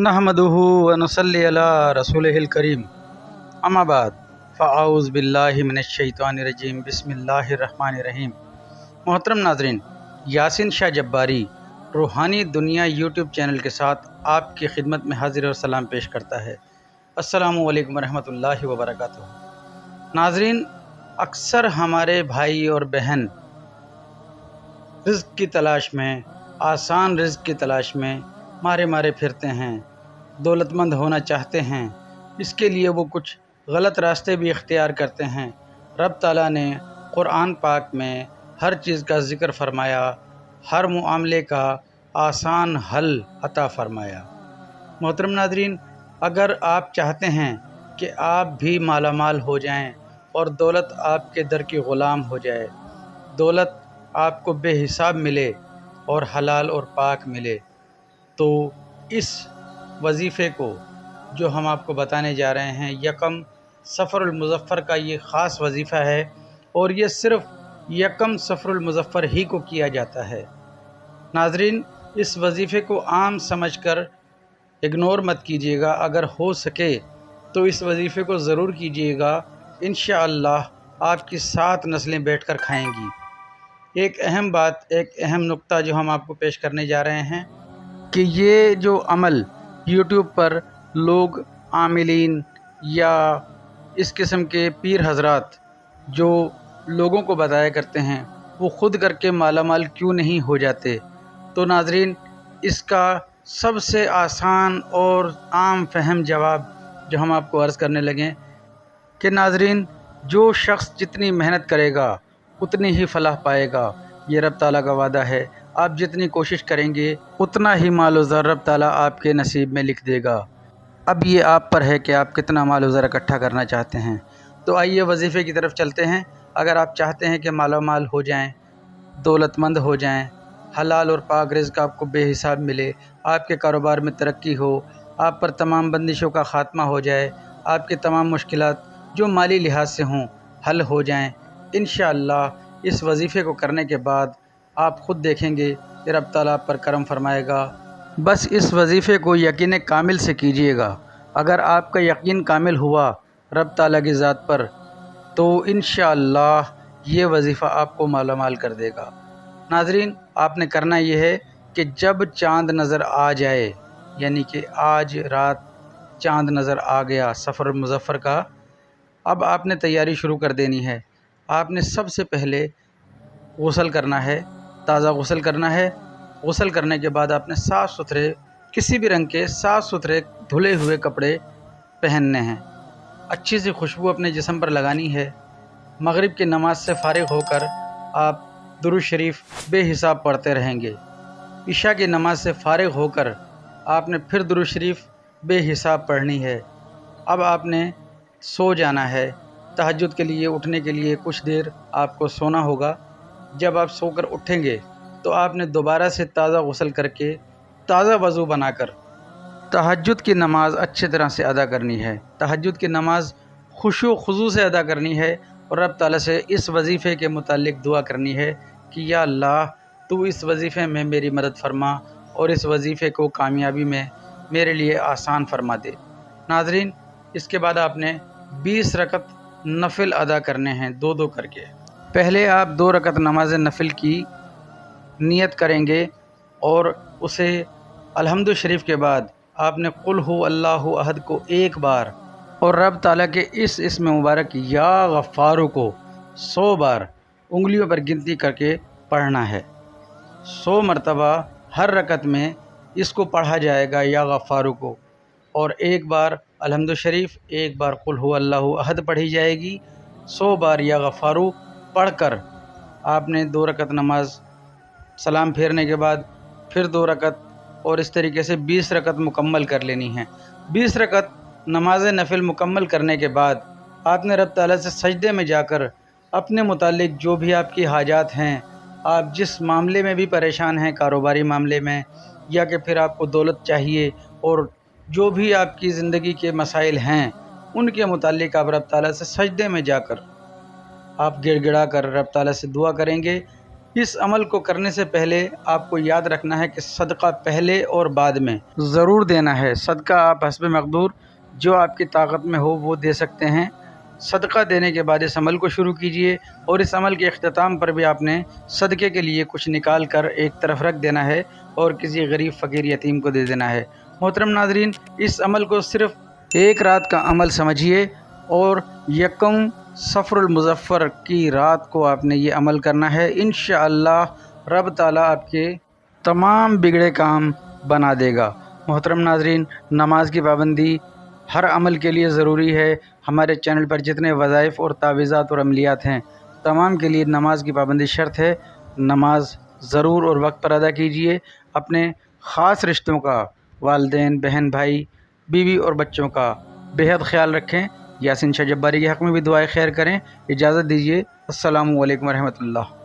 नहमदुहु व नसल्ली अला रसूलिहिल करीम अम्मा बाद फ़अऊज़ु बिल्लाहि मिनश्शैतानिर्रजीम बिस्मिल्लाहिर्रहमानिर्रहीम। मोहतरम नाज़रीन, यासीन शाह जब्बारी रूहानी दुनिया यूट्यूब चैनल के साथ आपकी खिदमत में हाजिर और सलाम पेश करता है। अस्सलामु अलैकुम रहमतुल्लाहि व बरकातुहू। नाज़रीन, अक्सर हमारे भाई और बहन रिज़्क़ की तलाश में, आसान रिज़्क़ की तलाश में मारे मारे फिरते हैं, दौलतमंद होना चाहते हैं। इसके लिए वो कुछ गलत रास्ते भी इख्तियार करते हैं। रब ताला ने कुरान पाक में हर चीज़ का ज़िक्र फरमाया, हर मुआमले का आसान हल अता फरमाया। मोहतरम नाज़रीन, अगर आप चाहते हैं कि आप भी मालामाल हो जाएं और दौलत आपके दर की ग़ुलाम हो जाए, दौलत आपको बेहिसाब मिले और हलाल और पाक मिले, तो इस वजीफ़े को जो हम आपको बताने जा रहे हैं, यकम सफ़रुल मुज़फ़्फ़र का ये ख़ास वजीफ़ा है और ये सिर्फ़ यकम सफ़रुल मुज़फ़्फ़र ही को किया जाता है। नाज़रीन, इस वजीफ़े को आम समझकर इग्नोर मत कीजिएगा। अगर हो सके तो इस वजीफ़े को ज़रूर कीजिएगा। इंशाअल्लाह आपकी 7 नस्लें बैठकर खाएंगी। एक अहम बात, एक अहम नुक्ता जो हम आपको पेश करने जा रहे हैं कि ये जो अमल यूट्यूब पर लोग आमिलीन या इस किस्म के पीर हज़रात जो लोगों को बताया करते हैं, वो ख़ुद करके मालामाल क्यों नहीं हो जाते। तो नाज़रीन, इसका सबसे आसान और आम फहम जवाब जो हम आपको अर्ज़ करने लगें कि नाज़रीन, जो शख्स जितनी मेहनत करेगा उतनी ही फलाह पाएगा। ये रब ताला का वादा है। आप जितनी कोशिश करेंगे उतना ही माल व ज़र रब ताला आपके नसीब में लिख देगा। अब ये आप पर है कि आप कितना माल व ज़र इकट्ठा करना चाहते हैं। तो आइए वजीफ़े की तरफ चलते हैं। अगर आप चाहते हैं कि माला माल हो जाएं, दौलतमंद हो जाएं, हलाल और पाक रिज़्क़ आपको बेहिसाब मिले, आपके कारोबार में तरक्की हो, आप पर तमाम बंदिशों का ख़ात्मा हो जाए, आपके तमाम मुश्किलात जो माली लिहाज से हों हल हो जाएं, इंशाअल्लाह इस वजीफ़े को करने के बाद आप ख़ुद देखेंगे कि रब ताला आप पर करम फरमाएगा। बस इस वजीफ़े को यकीन कामिल से कीजिएगा। अगर आपका यकीन कामिल हुआ रब ताला की ज़ात पर, तो इंशाअल्लाह ये वजीफ़ा आपको मालामाल कर देगा। नाज़रीन, आपने करना ये है कि जब चाँद नज़र आ जाए, यानी कि आज रात चाँद नज़र आ गया सफ़र मुज़फ़्फ़र का, अब आपने तैयारी शुरू कर देनी है। आपने सबसे पहले गुस्ल करना है, ताज़ा गुस्ल करना है। गुस्ल करने के बाद आपने साफ़ सुथरे, किसी भी रंग के साफ़ सुथरे धुले हुए कपड़े पहनने हैं। अच्छी सी खुशबू अपने जिस्म पर लगानी है। मगरिब की नमाज से फ़ारिग होकर आप दुरूद शरीफ बेहिसाब पढ़ते रहेंगे। इशा की नमाज से फ़ारिग होकर आपने फिर दुरूद शरीफ बेहिसाब पढ़नी है। अब आपने सो जाना है। तहज्जुद के लिए उठने के लिए कुछ देर आपको सोना होगा। जब आप सोकर उठेंगे तो आपने दोबारा से ताज़ा गुस्ल करके, ताज़ा वज़ू बनाकर तहज्जुद की नमाज़ अच्छी तरह से अदा करनी है। तहज्जुद की नमाज़ खुशू खुज़ू से अदा करनी है और रब ताला से इस वजीफ़े के मुतालिक दुआ करनी है कि या अल्लाह, तू इस वजीफ़े में मेरी मदद फरमा और इस वजीफ़े को कामयाबी में मेरे लिए आसान फरमा दे। नाज़रीन, इसके बाद आपने 20 रकत नफिल अदा करने हैं, 2-2 करके। पहले आप 2 रकत नमाज नफिल की नियत करेंगे और उसे अल्हम्दु शरीफ के बाद आपने कुल हु अल्लाहु अहद को 1 बार और रब ताला के इस इस्म मुबारक या गफ़्फ़ारू को 100 बार उंगलियों पर गिनती करके पढ़ना है। 100 मरतबा हर रकत में इसको पढ़ा जाएगा, या गफ़्फ़ारू को, और 1 बार अल्हम्दु शरीफ, 1 बार कुल हु अल्लाहु अहद पढ़ी जाएगी। 100 बार या गफ़्फ़ारू पढ़कर आपने 2 रकत नमाज सलाम फेरने के बाद फिर 2 रकत और इस तरीके से 20 रकत मुकम्मल कर लेनी है। 20 रकत नमाज नफिल मुकम्मल करने के बाद आपने रब ताला से सजदे में जाकर अपने मुतालिक जो भी आपकी हाजात हैं, आप जिस मामले में भी परेशान हैं, कारोबारी मामले में या कि फिर आपको दौलत चाहिए, और जो भी आपकी ज़िंदगी के मसाइल हैं उनके मुतालिक आप रब ताला से सजदे में जाकर आप गिड़गिड़ा कर रब ताला से दुआ करेंगे اس عمل کو کرنے سے پہلے آپ کو یاد رکھنا ہے کہ صدقہ پہلے اور بعد میں ضرور دینا ہے۔ صدقہ آپ حسب مقدور جو آپ کی طاقت میں ہو وہ دے سکتے ہیں۔ صدقہ دینے کے بعد اس عمل کو شروع کیجئے، اور اس عمل کے اختتام پر بھی آپ نے صدقے کے لیے کچھ نکال کر ایک طرف رکھ دینا ہے اور کسی غریب فقیر یتیم کو دے دینا ہے۔ محترم ناظرین، اس عمل کو صرف ایک رات کا عمل سمجھیے، اور یکم صفر المظفر کی رات کو آپ نے یہ عمل کرنا ہے۔ انشاءاللہ رب تعالیٰ آپ کے تمام بگڑے کام بنا دے گا۔ محترم ناظرین، نماز کی پابندی ہر عمل کے لیے ضروری ہے۔ ہمارے چینل پر جتنے وظائف اور تعویذات اور عملیات ہیں، تمام کے لیے نماز کی پابندی شرط ہے۔ نماز ضرور اور وقت پر ادا کیجیے۔ اپنے خاص رشتوں کا، والدین، بہن، بھائی، بیوی اور بچوں کا بہت خیال رکھیں۔ یاسین شاہ جباری کے حق میں بھی دعائے خیر کریں۔ اجازت دیجیے۔ السلام علیکم ورحمۃ اللہ۔